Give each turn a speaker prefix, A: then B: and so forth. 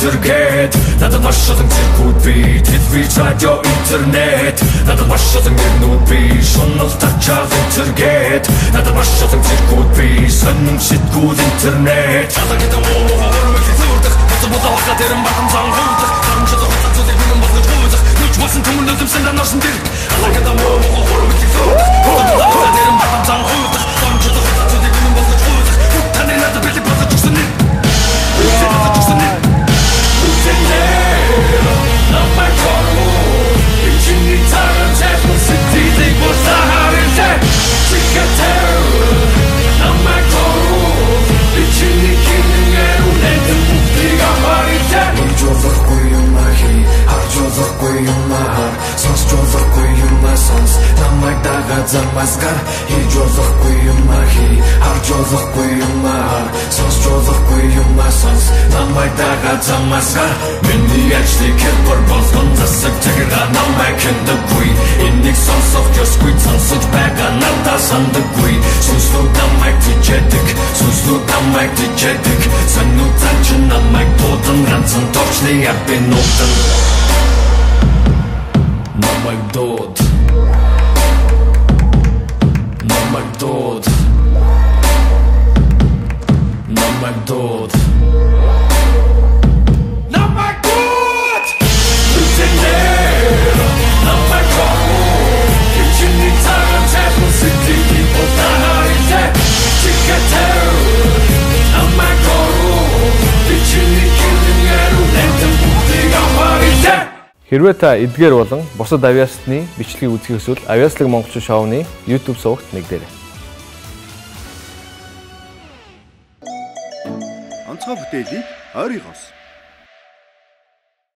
A: интернет надад маш олон циркүүд би телевиз радио интернет надад маш олон нэрнүүд би шунал тачаал интернет надад маш олон циркүүд би сонин сэтгүүл интернет чалагд оормыг зүрдэх бодоо хатэрэн батан зангуудах хамчдаг цацуулыг бүхэн болгож хуудах нүч болсон түмэн өдөмсөн данарсан дэр алагд оормыг зүрдэх бодоо хатэрэн батан зангуудах хамчдаг цацуулыг бүхэн болгож хуудах таны надад бэлэг болгож өгсөн нэр
B: Замазгар хижуулахгүй юм ахи харжуулахгүй юм аа сонсжуулахгүй юм аа сонс намайг дагаад замазгар миний ажлыг хэлбэр болгон засаг цагираа намайг хиндаггүй энийг сонсох ёсгүй сонсож байгаа надад сандаггүй сонслоо намайг тижэдэг санууцан ч намайг дуудан ганцхан товчны ябби нуудан намайг дууд Dod Namag dod Namag dod Lieutenant Namag dod Kitcheni taran tefn city people taharite Tikater Namag dod Kitcheni killing eru lenten buktig amarite
C: Хэрвээ та эдгээр болон бусад авиасны бичлэгийг үзэх эсвэл авиаслаг монголчин шоуны YouTube сувагт нэгдээрэй.
D: Онцгой бүтээлийг ойрын хос